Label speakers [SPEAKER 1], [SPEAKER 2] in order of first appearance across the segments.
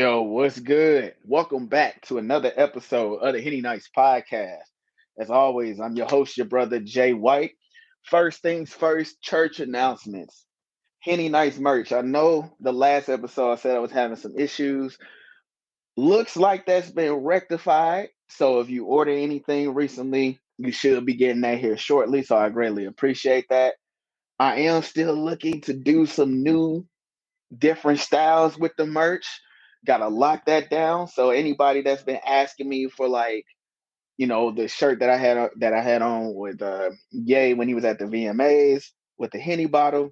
[SPEAKER 1] Yo, what's good? Welcome back to another episode of the Henny Nights podcast. As always, I'm your host, your brother Jay White. First things first, church announcements. Henny Nights merch. I know the last episode I said I was having some issues. Looks like that's been rectified. So if you order anything recently, you should be getting that here shortly. So I greatly appreciate that. I am still looking to do some new different styles with the merch. Gotta lock that down. So anybody that's been asking me for the shirt that I had on with Ye when he was at the VMAs with the Henny bottle,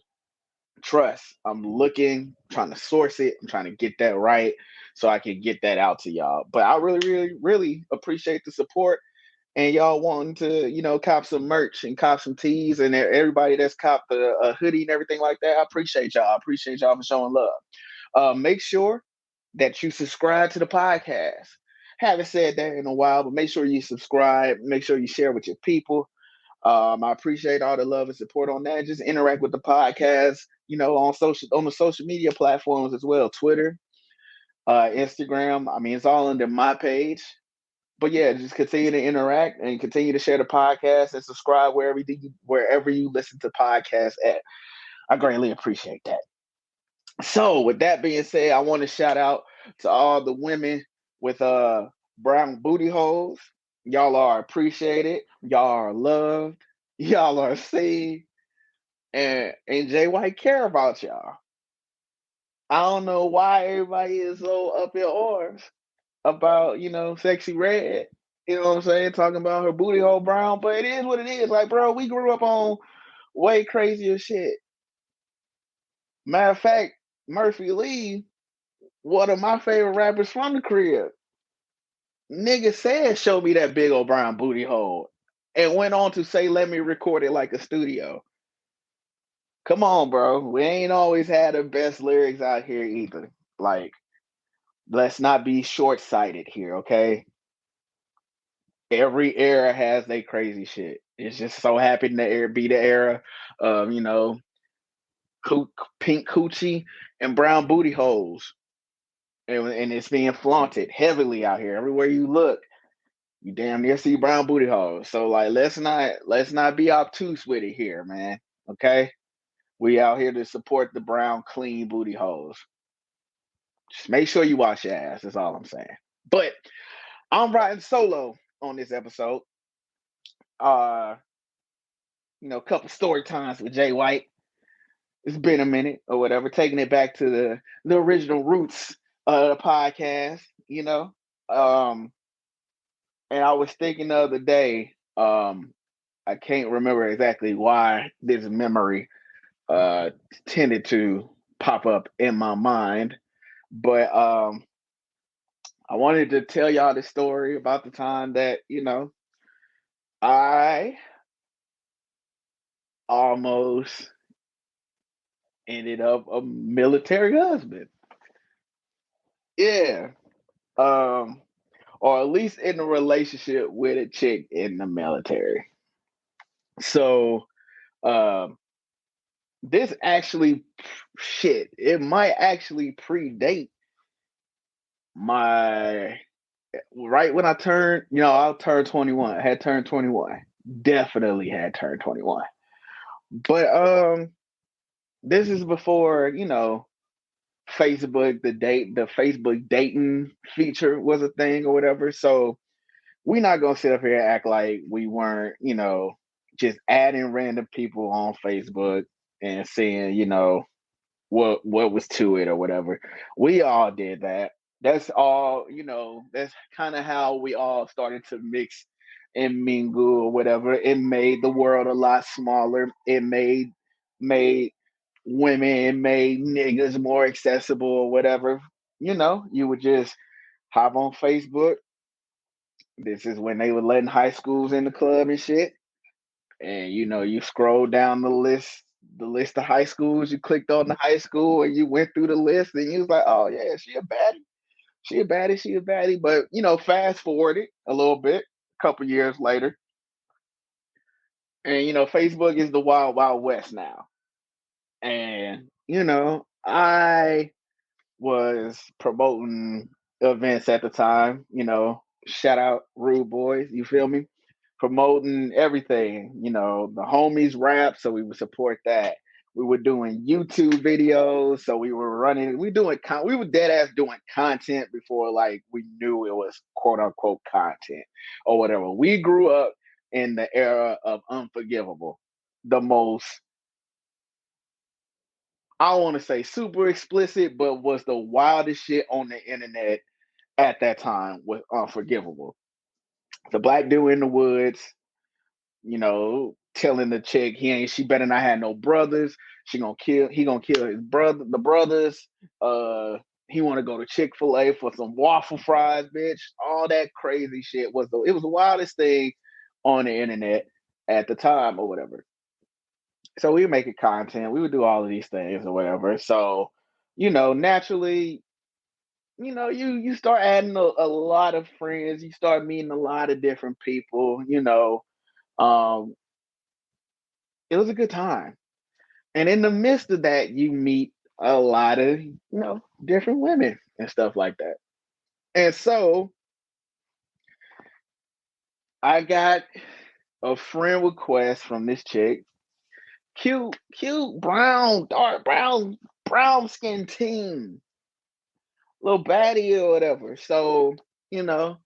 [SPEAKER 1] trust. I'm looking, trying to source it. I'm trying to get that right so I can get that out to y'all. But I really, really, really appreciate the support and y'all wanting to, cop some merch and cop some tees and everybody that's copped the hoodie and everything like that. I appreciate y'all. I appreciate y'all for showing love. Make sure that you subscribe to the podcast. Haven't said that in a while, but make sure you subscribe. Make sure you share with your people. I appreciate all the love and support on that. Just interact with the podcast, on the social media platforms as well, Twitter, Instagram. I mean, it's all under my page. But yeah, just continue to interact and continue to share the podcast and subscribe wherever you listen to podcasts at. I greatly appreciate that. So with that being said, I want to shout out to all the women with brown booty holes. Y'all are appreciated. Y'all are loved. Y'all are seen. And Jay White care about y'all. I don't know why everybody is so up in arms about, sexy red. You know what I'm saying? Talking about her booty hole brown, but it is what it is. Like, bro, we grew up on way crazier shit. Matter of fact, Murphy Lee, one of my favorite rappers from the crib, nigga said, "Show me that big old brown booty hole," and went on to say, "Let me record it like a studio." Come on, bro. We ain't always had the best lyrics out here either. Like, let's not be short sighted here, okay? Every era has their crazy shit. It's just so happened to be the era of pink coochie and brown booty holes, and it's being flaunted heavily out here. Everywhere you look, you damn near see brown booty holes. So like, let's not be obtuse with it here, man. Okay, we out here to support the brown clean booty holes. Just make sure you wash your ass. That's all I'm saying. But I'm riding solo on this episode. Uh, a couple story times with Jay White. It's been a minute or whatever, taking it back to the original roots of the podcast, Um, and I was thinking the other day, I can't remember exactly why this memory uh tended to pop up in my mind, but I wanted to tell y'all the story about the time that, I almost ended up a military husband. Yeah. Um or at least in a relationship with a chick in the military. So um this actually shit, it might actually predate my right when I turned, I'll turn 21. I had turned 21. Definitely had turned 21. But this is before, the Facebook dating feature was a thing or whatever. So we're not gonna sit up here and act like we weren't, just adding random people on Facebook and seeing, what was to it or whatever. We all did that. That's all, that's kind of how we all started to mix and mingle or whatever. It made the world a lot smaller. It made women, it made niggas more accessible or whatever. You would just hop on Facebook. This is when they were letting high schools in the club and shit. And you scroll down the list of high schools. You clicked on the high school and you went through the list, and you was like, "Oh yeah, she a baddie, she a baddie, she a baddie." But fast forward it a little bit, a couple years later, and Facebook is the wild wild west now. And I was promoting events at the time. Shout out Rude Boys. You feel me? Promoting everything. The homies rap, so we would support that. We were doing YouTube videos, so we were running. We were dead ass doing content before like we knew it was quote unquote content or whatever. We grew up in the era of Unforgivable, the most, I don't want to say super explicit, but was the wildest shit on the internet at that time was Unforgivable. The black dude in the woods, telling the chick she better not have no brothers. He gonna kill the brothers. Uh he wanna go to Chick-fil-A for some waffle fries, bitch. All that crazy shit it was the wildest thing on the internet at the time or whatever. So we were making content, we would do all of these things or whatever. So, naturally, you start adding a lot of friends, you start meeting a lot of different people. Um, it was a good time. And in the midst of that, you meet a lot of, different women and stuff like that. And so I got a friend request from this chick, cute, brown, dark brown skin teen, little baddie or whatever. So, you know,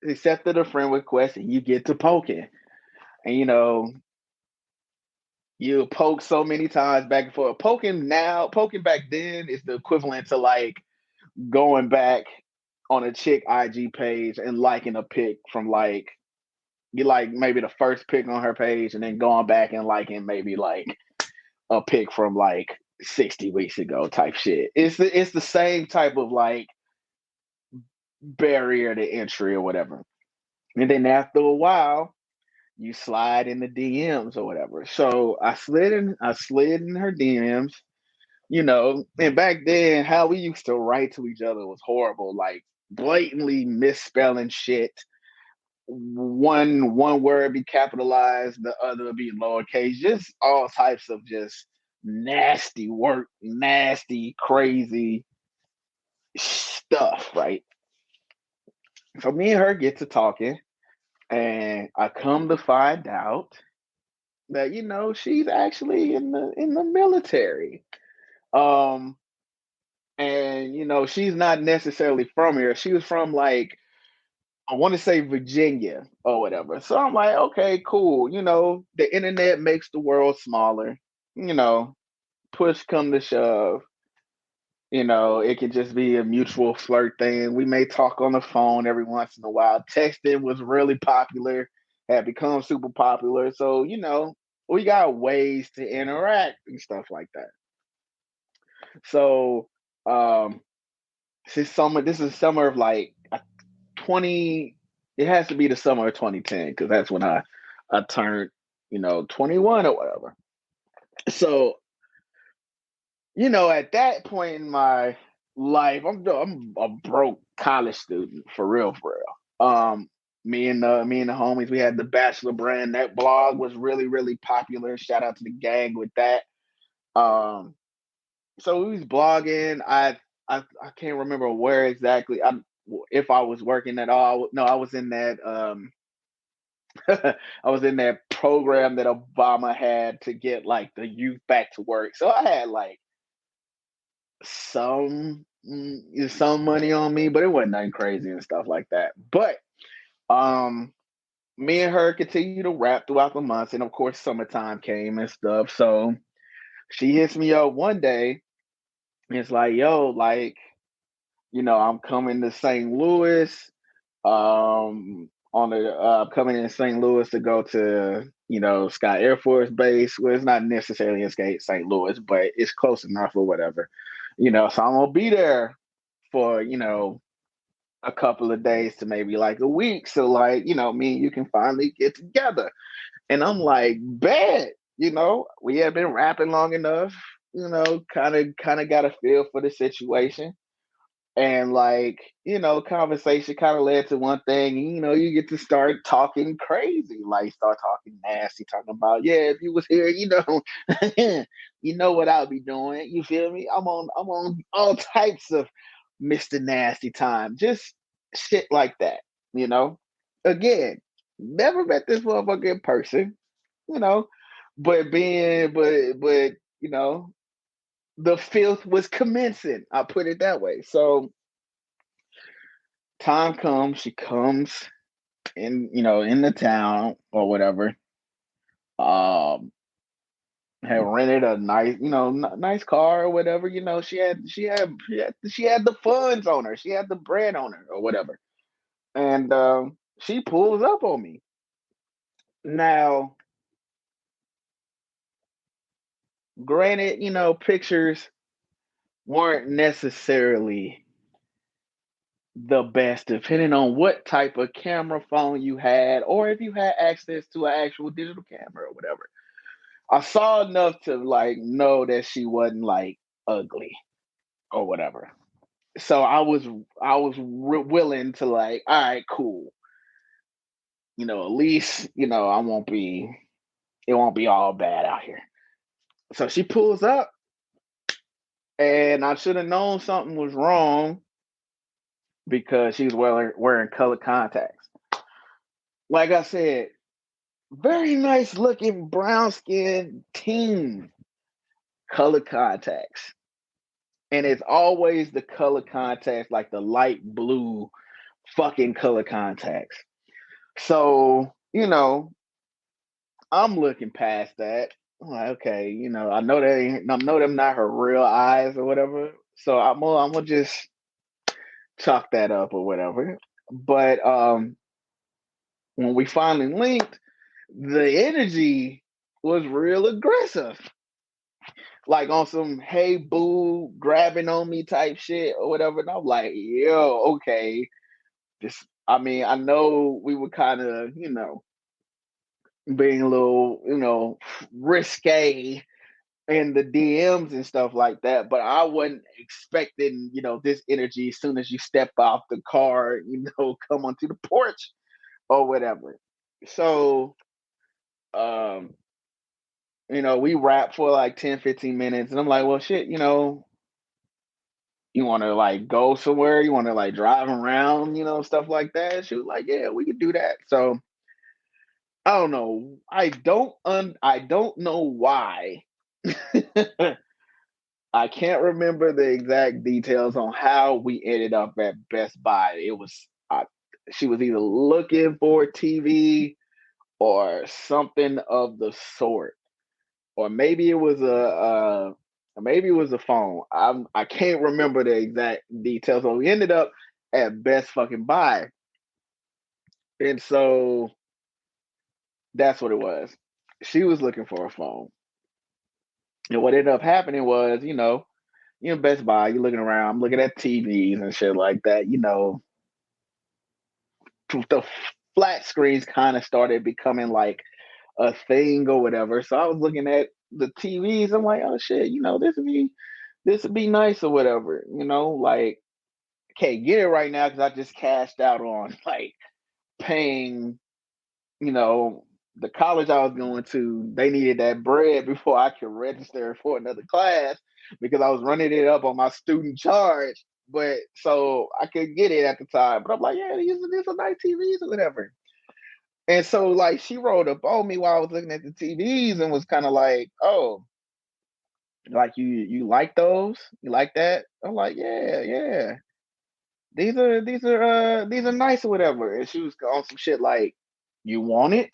[SPEAKER 1] accepted a friend request and you get to poking. And you poke so many times back and forth. Poking back then is the equivalent to like going back on a chick IG page and liking a pic from like you like maybe the first pic on her page and then going back and liking maybe like a pic from like 60 weeks ago type shit. It's the same type of like barrier to entry or whatever. And then after a while, you slide in the DMs or whatever. So I slid in her DMs, and back then how we used to write to each other was horrible, like blatantly misspelling shit. One word be capitalized, the other be lowercase, just all types of just nasty work, nasty, crazy stuff, right? So me and her get to talking, and I come to find out that she's actually in the military. Um, and she's not necessarily from here. She was from like I want to say Virginia or whatever. So I'm like, okay, cool. The internet makes the world smaller. You know, push come to shove. It could just be a mutual flirt thing. We may talk on the phone every once in a while. Texting was really popular, had become super popular. So, we got ways to interact and stuff like that. So, um, this is summer of like 20, it has to be the summer of 2010 because that's when I turned, 21 or whatever. So, at that point in my life, I'm a broke college student for real, for real. Me and the homies, we had the Bachelor brand. That blog was really, really popular. Shout out to the gang with that. Um, so we was blogging. I can't remember where exactly. If I was working at all. No, I was in that. I was in that program that Obama had to get like the youth back to work. So I had like some money on me, but it wasn't nothing crazy and stuff like that. But um, me and her continued to rap throughout the months, and of course, summertime came and stuff. So she hits me up one day, and it's like, "Yo, like, I'm coming to St. Louis. On the coming in St. Louis to go to Scott Air Force Base. Well, it's not necessarily in St. Louis, but it's close enough or whatever. So I'm gonna be there for a couple of days to maybe like a week. So like me and you can finally get together. And I'm like, bet. We have been rapping long enough. Kind of got a feel for the situation. And like, conversation kind of led to one thing, and you get to start talking crazy, like start talking nasty, talking about, yeah, if you was here, you know what I'll be doing. You feel me? I'm on all types of Mr. Nasty time. Just shit like that, you know? Again, never met this motherfucker in person, you know, but the filth was commencing. I'll put it that way. So time comes, she comes in the town or whatever. Um, had rented a nice, nice car or whatever. She had the funds on her. She had the bread on her or whatever. And she pulls up on me. Now, granted, pictures weren't necessarily the best, depending on what type of camera phone you had, or if you had access to an actual digital camera or whatever. I saw enough to like know that she wasn't like ugly or whatever. So I was willing to like, all right, cool. At least I won't be. It won't be all bad out here. So she pulls up, and I should have known something was wrong because she was wearing colored contacts. Like I said, very nice looking brown skinned teen, colored contacts. And it's always the color contacts, like the light blue fucking color contacts. So, I'm looking past that. I'm like, okay, I know them not her real eyes or whatever. So I'm gonna just chalk that up or whatever. But when we finally linked, the energy was real aggressive. Like on some hey boo grabbing on me type shit or whatever. And I'm like, yo, okay. I know we were kind of, being a little, risque in the DMs and stuff like that, but I wasn't expecting, this energy as soon as you step off the car, come onto the porch or whatever. So, um, we rap for like 10, 15 minutes, and I'm like, well, shit, you want to like go somewhere? You want to like drive around, stuff like that? She was like, yeah, we could do that. So I don't know. I don't know why. I can't remember the exact details on how we ended up at Best Buy. She was either looking for TV or something of the sort, or maybe it was a phone. I can't remember the exact details. So we ended up at Best fucking Buy, and so that's what it was. She was looking for a phone, and what ended up happening was, Best Buy, you're looking around, I'm looking at TVs and shit like that. The flat screens kind of started becoming like a thing or whatever. So I was looking at the TVs. I'm like, oh shit, this would be nice or whatever. Like, can't get it right now because I just cashed out on like paying. You know, the college I was going to, they needed that bread before I could register for another class because I was running it up on my student charge. But so I could get it at the time. But I'm like, yeah, these are nice TVs or whatever. And so like she rolled up on me while I was looking at the TVs and was kind of like, oh, like you like those? You like that? I'm like, yeah, yeah. These are nice or whatever. And she was on some shit like, you want it?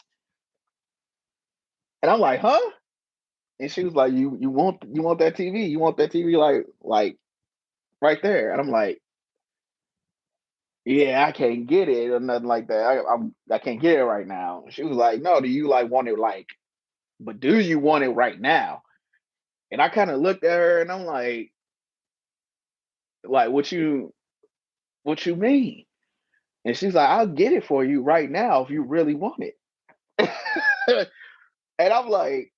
[SPEAKER 1] And I'm like, huh? And she was like, you want that TV? You want that TV like right there? And I'm like, yeah, I can't get it or nothing like that. I can't get it right now. She was like, no, do you like want it but do you want it right now? And I kind of looked at her and I'm like what you mean? And she's like, I'll get it for you right now if you really want it. And I'm like,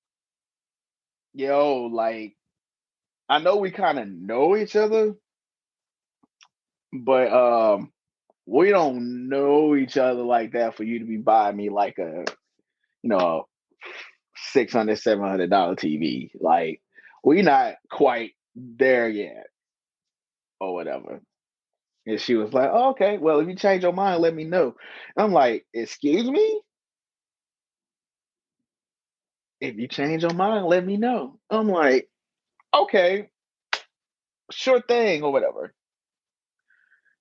[SPEAKER 1] yo, like I know we kind of know each other, But we don't know each other like that for you to be buying me like a you know $600, $700 TV. Like we not quite there yet or whatever. And she was like, oh, okay, well, if you change your mind, let me know. I'm like, excuse me? If you change your mind, let me know. I'm like, okay, sure thing or whatever.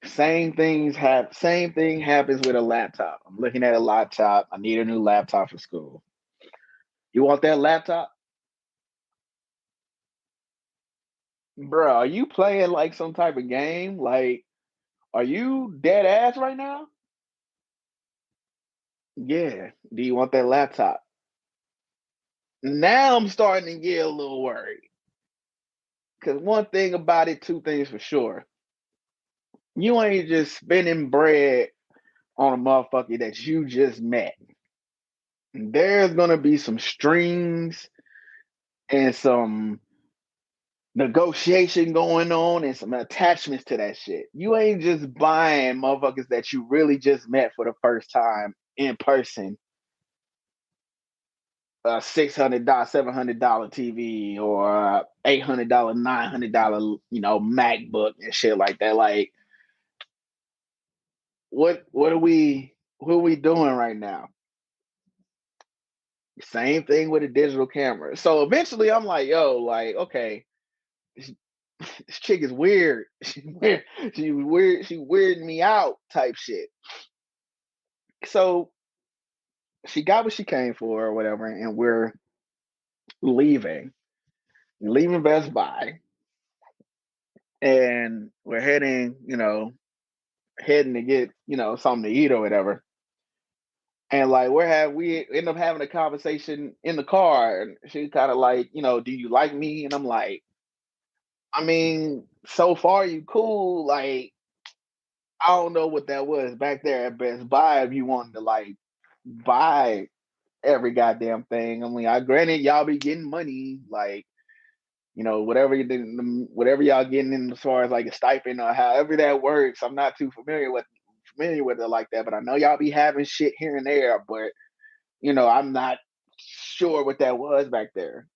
[SPEAKER 1] Same thing happens with a laptop. I'm looking at a laptop. I need a new laptop for school. You want that laptop? Bro, are you playing like some type of game? Like, are you dead ass right now? Yeah. Do you want that laptop? Now I'm starting to get a little worried. Because one thing about it, two things for sure. You ain't just spending bread on a motherfucker that you just met. There's gonna be some strings and some negotiation going on and some attachments to that shit. You ain't just buying motherfuckers that you really just met for the first time in person a $600, $700 TV or $800, $900, MacBook and shit like that. Like, what are we doing right now? Same thing with a digital camera. So eventually, I'm like, yo, like, okay, this, this chick is weird. She weird. She weird. She weirding me out, type shit. So she got what she came for, or whatever, and we're leaving. We're leaving Best Buy, and we're heading to get something to eat or whatever. And like we end up having a conversation in the car, and she kind of like, do you like me? And I'm like, I mean, so far you cool. Like, I don't know what that was back there at Best Buy if you wanted to like buy every goddamn thing. I mean, I granted y'all be getting money, like, whatever whatever y'all getting in as far as like a stipend or however that works. I'm not too familiar with it like that, but I know y'all be having shit here and there, but I'm not sure what that was back there.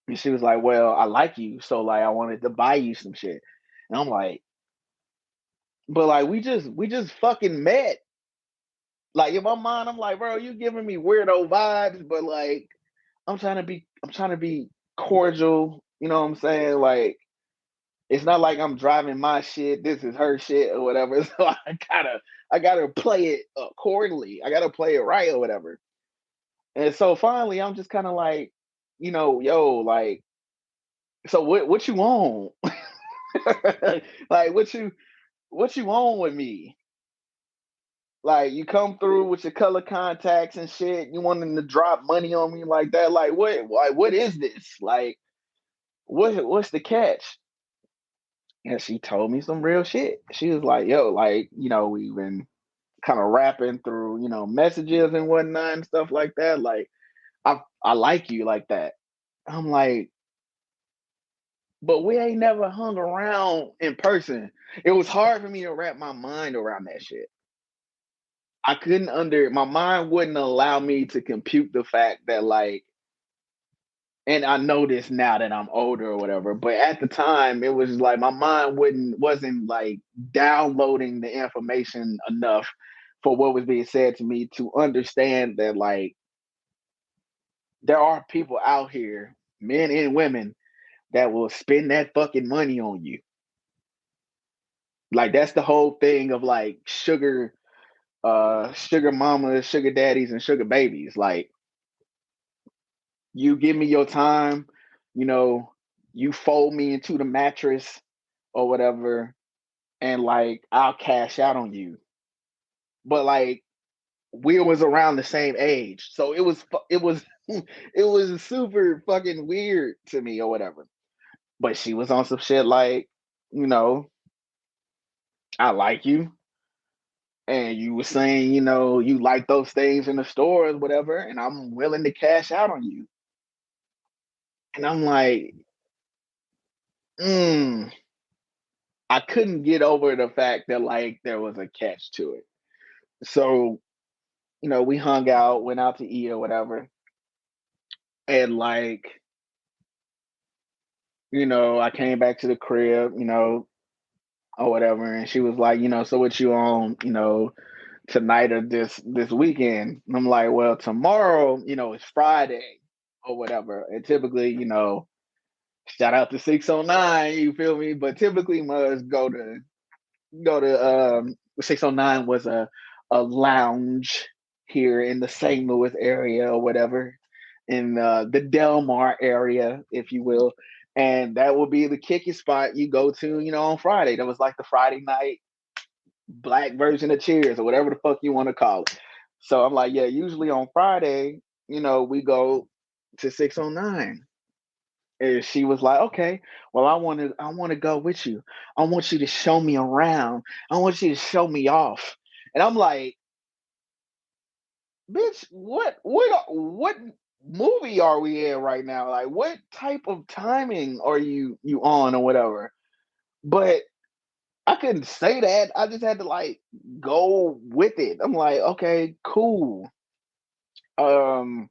[SPEAKER 1] And she was like, well, I like you, so like I wanted to buy you some shit. And I'm like, but like we just fucking met. Like in my mind, I'm like, bro, you giving me weirdo vibes, but like I'm trying to be cordial, you know what I'm saying? Like it's not like I'm driving my shit, this is her shit or whatever. So I gotta play it accordingly. I gotta play it right or whatever. And so finally I'm just kind of like, yo, like, so what you want? Like what you want with me? Like you come through with your color contacts and shit. You wanting to drop money on me like that? Like what? Like what is this? Like what's the catch? And she told me some real shit. She was like, "Yo, like we've been kind of rapping through messages and whatnot and stuff like that. Like I like you like that." I'm like, but we ain't never hung around in person. It was hard for me to wrap my mind around that shit. I couldn't my mind wouldn't allow me to compute the fact that like, and I know this now that I'm older or whatever, but at the time it was like my mind wasn't like downloading the information enough for what was being said to me to understand that like there are people out here, men and women, that will spend that fucking money on you. Like that's the whole thing of like sugar mamas, sugar daddies, and sugar babies. Like you give me your time, you know, you fold me into the mattress or whatever, and like I'll cash out on you. But like we was around the same age, so it was it was super fucking weird to me or whatever. But she was on some shit like, you know, I like you, and you were saying, you like those things in the stores, whatever, and I'm willing to cash out on you. And I'm like, mm, I couldn't get over the fact that like there was a catch to it. So, we hung out, went out to eat or whatever. And like, I came back to the crib, or whatever, and she was like, so what you on, tonight or this weekend? And I'm like, well, tomorrow, it's Friday or whatever. And typically, shout out to 609, you feel me? But typically must go to 609 was a lounge here in the St. Louis area or whatever, in the Delmar area, if you will. And that will be the kicking spot you go to, on Friday. That was like the Friday night black version of Cheers or whatever the fuck you want to call it. So I'm like, yeah, usually on Friday, we go to 609. And she was like, okay, well, I want to go with you. I want you to show me around. I want you to show me off. And I'm like, bitch, what movie are we in right now? Like, what type of timing are you on or whatever? But I couldn't say that. I just had to like go with it. I'm like, okay, cool. Um,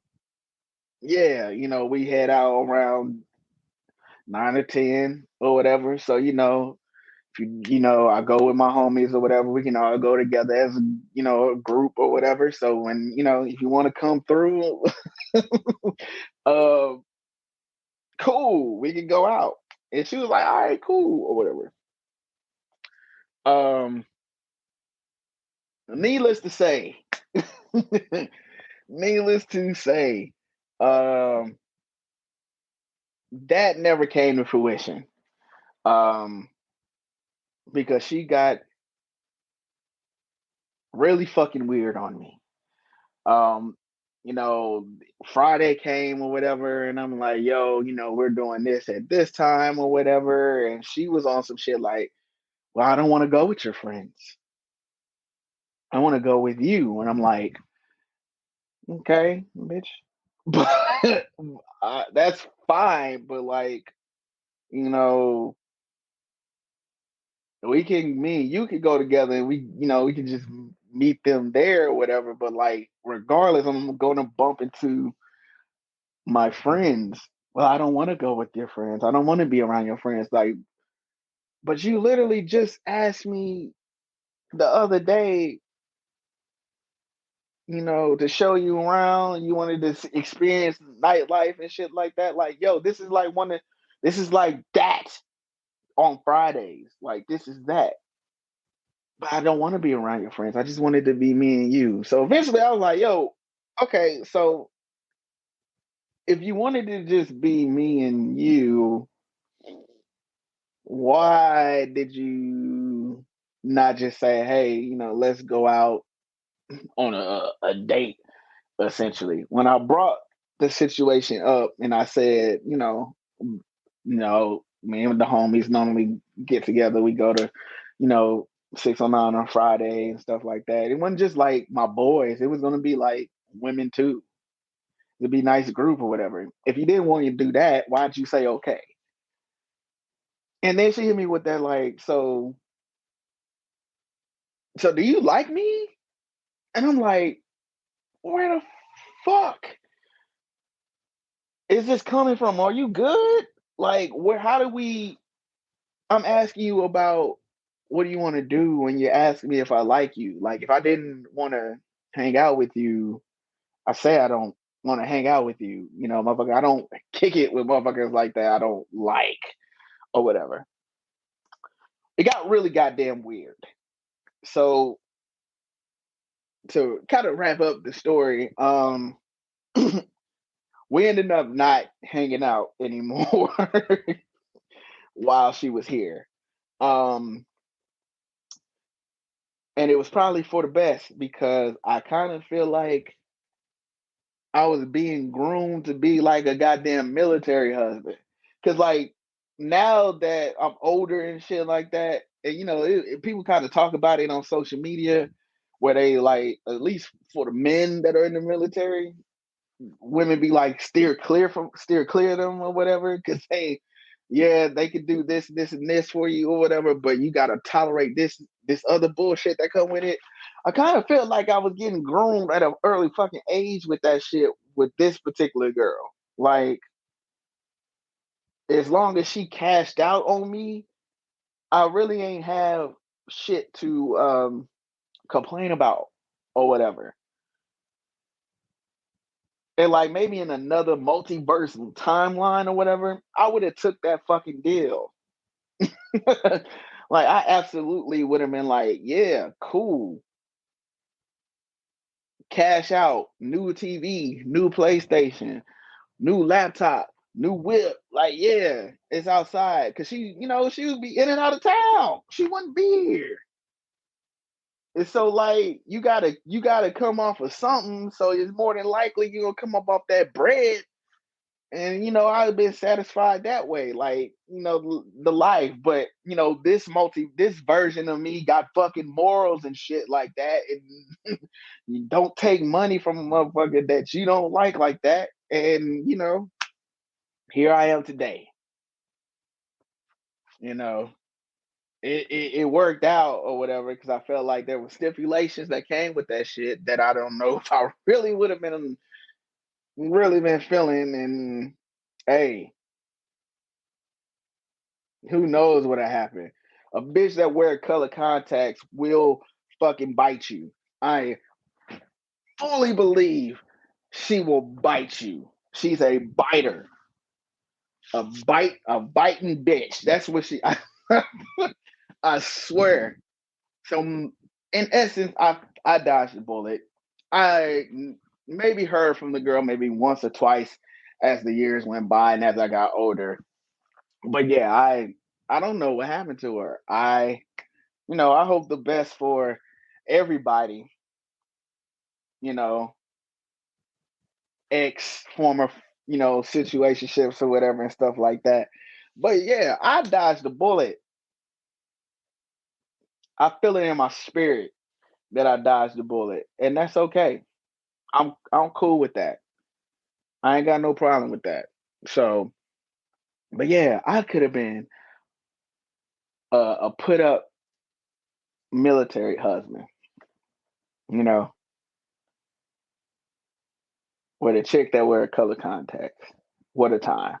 [SPEAKER 1] yeah, we head out around 9 or 10 or whatever. So if I go with my homies or whatever, we can all go together as a group or whatever. So when if you want to come through, uh, cool, we can go out. And she was like, all right, cool, or whatever. Um, needless to say, needless to say, um, that never came to fruition. Um, because she got really fucking weird on me. Um, you know, Friday came or whatever, and I'm like, yo, we're doing this at this time or whatever. And she was on some shit like, well, I don't want to go with your friends. I want to go with you. And I'm like, okay, bitch. But that's fine. But like, you know, me and you could go together and we can just meet them there or whatever. But like, regardless, I'm going to bump into my friends. Well, I don't want to go with your friends. I don't want to be around your friends. Like, but you literally just asked me the other day, to show you around. You wanted to experience nightlife and shit like that. Like, yo, this is like that on Fridays. Like, this is that. But I don't want to be around your friends. I just wanted to be me and you. So eventually I was like, yo, okay, so if you wanted to just be me and you, why did you not just say, hey, let's go out on a date, essentially? When I brought the situation up and I said, me and the homies normally get together, we go to, you know, 609 on Friday and stuff like that. It wasn't just like my boys, it was gonna be like women too. It'd be a nice group or whatever. If you didn't want to do that, why'd you say okay? And then she hit me with that like, so do you like me? And I'm like, where the fuck is this coming from? Are you good? Like, how do we? I'm asking you about what do you want to do when you ask me if I like you? Like, if I didn't want to hang out with you, I say I don't want to hang out with you. Motherfucker, I don't kick it with motherfuckers like that. I don't like or whatever. It got really goddamn weird. So to kind of wrap up the story, we ended up not hanging out anymore while she was here. Um, and it was probably for the best because I kind of feel like I was being groomed to be like a goddamn military husband. Cause like now that I'm older and shit like that, and people kind of talk about it on social media, where they like, at least for the men that are in the military, women be like steer clear of them or whatever, because yeah, they could do this, this, and this for you or whatever, but you gotta tolerate this other bullshit that come with it. I kind of felt like I was getting groomed at an early fucking age with that shit with this particular girl. Like, as long as she cashed out on me, I really ain't have shit to complain about or whatever. And like maybe in another multiverse timeline or whatever, I would have took that fucking deal. Like I absolutely would have been like, yeah, cool. Cash out, new TV, new PlayStation, new laptop, new whip. Like, yeah, it's outside. Cause she would be in and out of town. She wouldn't be here. And so like you gotta come off of something. So it's more than likely you're gonna come up off that bread. And I've been satisfied that way, like the life. But this version of me got fucking morals and shit like that, and you don't take money from a motherfucker that you don't like that. And here I am today. You know, it worked out or whatever because I felt like there were stipulations that came with that shit that I don't know if I really would have been really been feeling. And hey, who knows what happened? A bitch that wear color contacts will fucking bite you. I fully believe she will bite you. She's a biter, a biting bitch. That's what she. I swear. So in essence, I dodged the bullet. I maybe heard from the girl maybe once or twice as the years went by and as I got older. But yeah, I don't know what happened to her. I hope the best for everybody, you know, ex former, situationships or whatever and stuff like that. But yeah, I dodged the bullet. I feel it in my spirit that I dodged the bullet, and that's okay. I'm cool with that. I ain't got no problem with that. So, but yeah, I could have been a put up military husband, you know, with a chick that wear color contacts. What a time.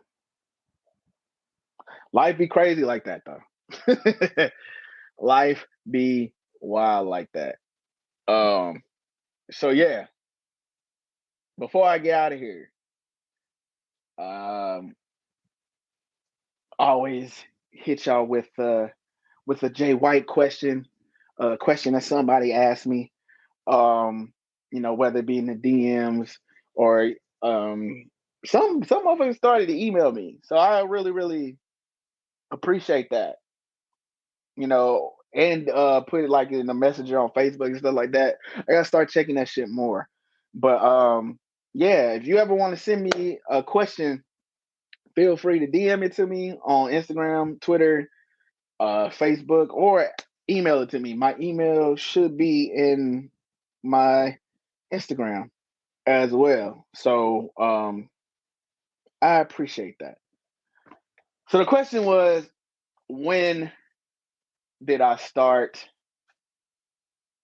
[SPEAKER 1] Life be crazy like that though. Life be wild like that. Um, so yeah, before I get out of here, um, always hit y'all with a Jay White question, a question that somebody asked me. Um, whether it be in the DMs or some of them started to email me. So I really, really appreciate that. And put it like in a messenger on Facebook and stuff like that. I gotta start checking that shit more. But yeah, if you ever want to send me a question, feel free to DM it to me on Instagram, Twitter, Facebook, or email it to me. My email should be in my Instagram as well. So I appreciate that. So the question was, when did I start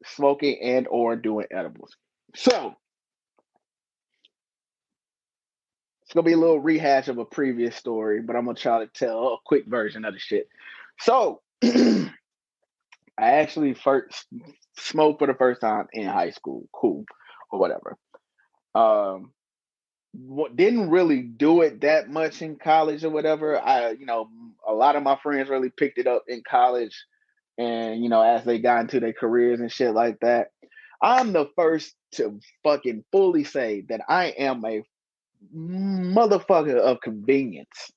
[SPEAKER 1] smoking and or doing edibles? So it's gonna be a little rehash of a previous story, but I'm gonna try to tell a quick version of the shit. So I actually first smoked for the first time in high school, cool or whatever. Um, didn't really do it that much in college or whatever. A lot of my friends really picked it up in college, and as they got into their careers and shit like that. I'm the first to fucking fully say that I am a motherfucker of convenience.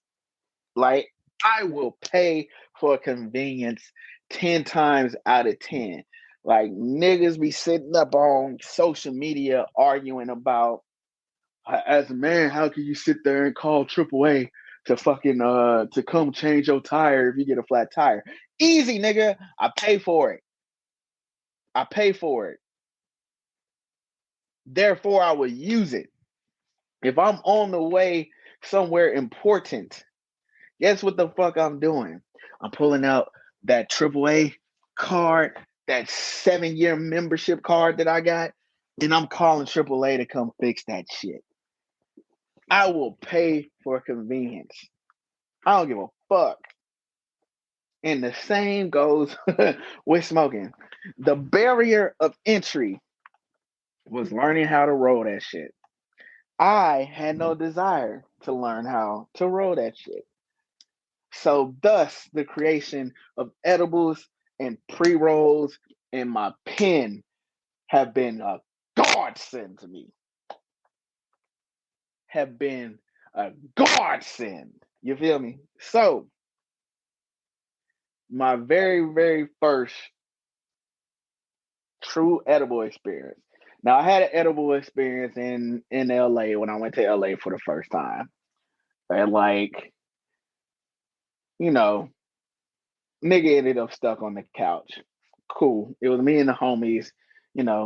[SPEAKER 1] Like, I will pay for convenience 10 times out of 10. Like, niggas be sitting up on social media arguing about, as a man, how can you sit there and call AAA to fucking to come change your tire if you get a flat tire? Easy, nigga. I pay for it. I pay for it. Therefore, I will use it. If I'm on the way somewhere important Guess what the fuck I'm doing? I'm pulling out that AAA card, that 7-year membership card that I got, and I'm calling AAA to come fix that shit. I will pay for convenience. I don't give a fuck. And the same goes with smoking. The barrier of entry was learning how to roll that shit. I had no desire to learn how to roll that shit. So, thus, the creation of edibles and pre rolls and my pen have been a godsend to me. Have been a godsend. You feel me? So, my very, very first true edible experience. Now, I had an edible experience in LA when I went to LA for the first time. And, like, you know, nigga ended up stuck on the couch. Cool. It was me and the homies.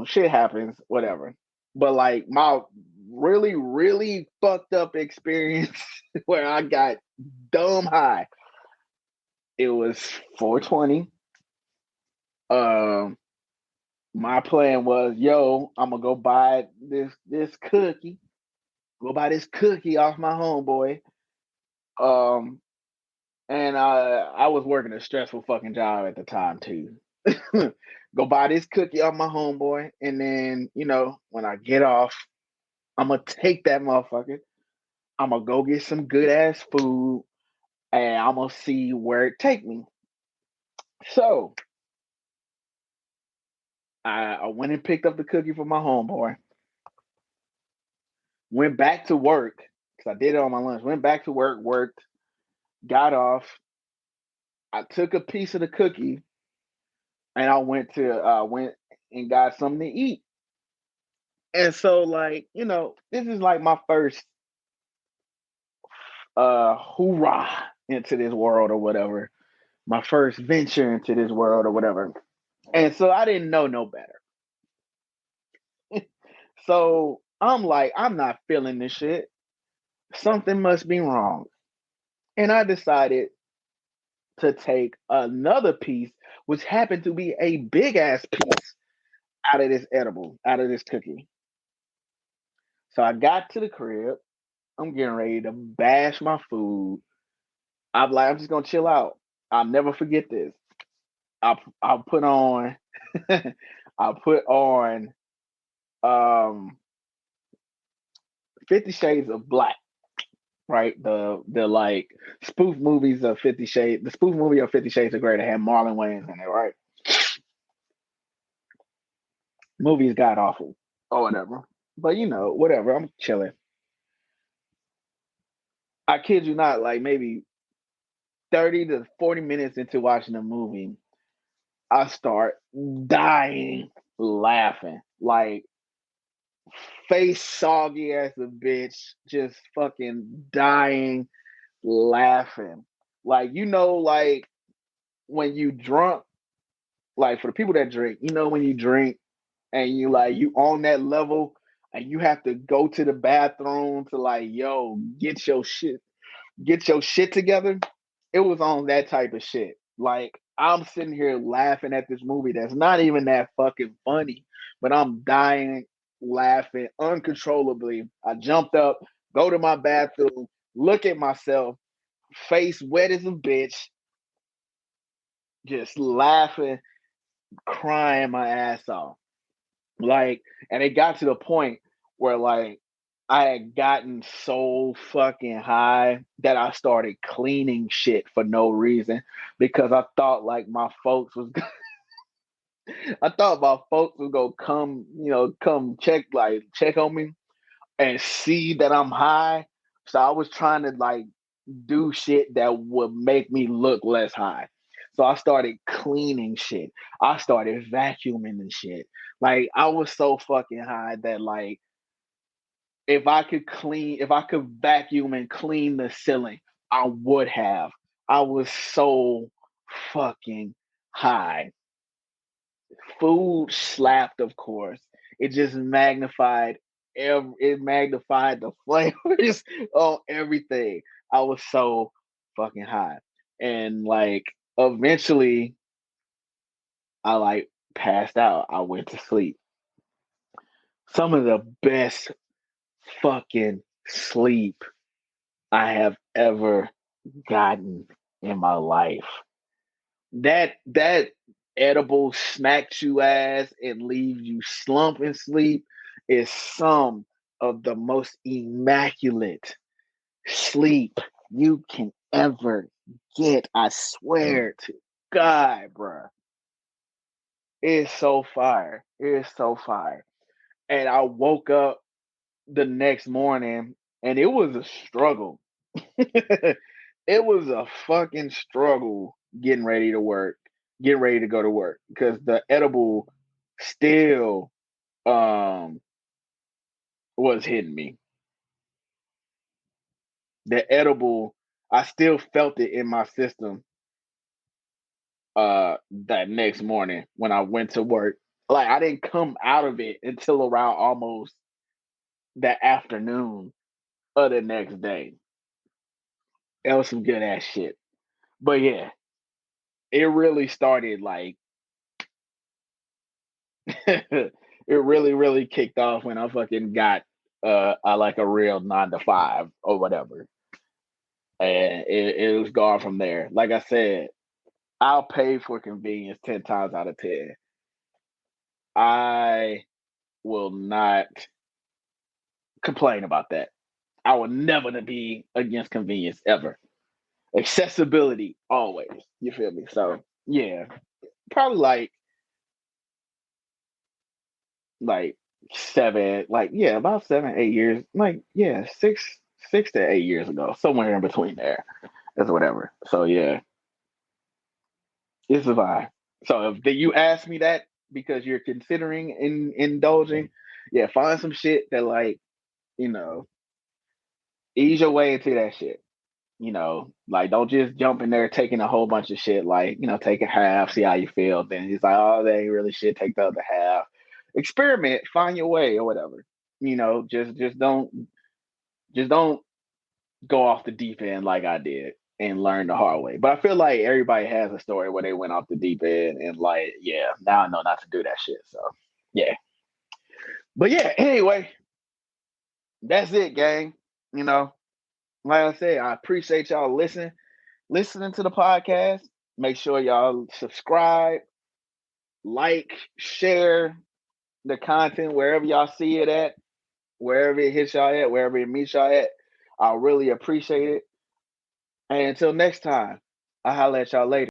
[SPEAKER 1] Shit happens, whatever. But like my really, really fucked up experience where I got dumb high. It was 420. Um, my plan was, yo, I'm gonna go buy this cookie. Go buy this cookie off my homeboy. Um, and I was working a stressful fucking job at the time too. Go buy this cookie off my homeboy, and then when I get off, I'm gonna take that motherfucker. I'm gonna go get some good ass food, and I'm gonna see where it take me. So I went and picked up the cookie for my homeboy. Went back to work because I did it on my lunch. Went back to work, worked, got off. I took a piece of the cookie, and I went and got something to eat. And so, like, this is like my first hoorah into this world or whatever. My first venture into this world or whatever. And so I didn't know no better. So I'm like, I'm not feeling this shit. Something must be wrong. And I decided to take another piece, which happened to be a big ass piece out of this edible, out of this cookie. So I got to the crib. I'm getting ready to bash my food. I'm like, I'm just gonna chill out. I'll never forget this. I'll put on I'll put on um 50 Shades of Black, right? The like spoof movies of 50 Shades, the spoof movie of 50 Shades of Grey that had Marlon Wayans in it, right? Movies got awful or whatever. But whatever, I'm chilling. I kid you not, like maybe 30 to 40 minutes into watching the movie, I start dying laughing. Like face soggy as a bitch, just fucking dying laughing. Like, like when you drunk, like for the people that drink, when you drink and you on that level and you have to go to the bathroom to like, yo, get your shit together. It was on that type of shit. Like I'm sitting here laughing at this movie that's not even that fucking funny, but I'm dying laughing uncontrollably. I jumped up, go to my bathroom, look at myself, face wet as a bitch, just laughing, crying my ass off. Like, and it got to the point where like I had gotten so fucking high that I started cleaning shit for no reason because I thought like my folks was I thought my folks was gonna come, come check on me and see that I'm high. So I was trying to like do shit that would make me look less high. So I started cleaning shit. I started vacuuming and shit. Like I was so fucking high that like if I could vacuum and clean the ceiling, I would have. I was so fucking high. Food slapped, of course. It just magnified it magnified the flavors on everything. I was so fucking high. And like eventually I like passed out. I went to sleep. Some of the best fucking sleep I have ever gotten in my life. That edible smacks you ass and leaves you slump in sleep is some of the most immaculate sleep you can ever get. I swear to God, bruh. It's so fire. It's so fire. And I woke up the next morning and it was a struggle. It was a fucking struggle getting ready to go to work because the edible still um was hitting me. The edible, I still felt it in my system that next morning when I went to work. Like I didn't come out of it until around almost that afternoon of the next day. That was some good ass shit. But yeah, it really started like it really kicked off when I fucking got I like a real 9 to 5 or whatever. And it was gone from there. Like I said, I'll pay for convenience 10 times out of 10. I will not complain about that. I will never be against convenience ever. Accessibility always. You feel me? So yeah, probably like 7, like yeah, about 7, 8 years, like yeah, 6 to 8 years ago, somewhere in between there, is whatever. So yeah, it's a vibe. So if you ask me that because you're considering indulging, yeah, find some shit that like you know ease your way into that shit. Like don't just jump in there taking a whole bunch of shit. Like take a half, see how you feel. Then it's like, oh, that ain't really shit. Take the other half. Experiment, find your way or whatever. Just don't go off the deep end like I did and learn the hard way. But I feel like everybody has a story where they went off the deep end and like, yeah, now I know not to do that shit. So yeah. But yeah, anyway, that's it, gang. You know, like I said, I appreciate y'all listening to the podcast. Make sure y'all subscribe, like, share the content wherever y'all see it at, wherever it hits y'all at, wherever it meets y'all at. I really appreciate it. And until next time, I'll holler at y'all later.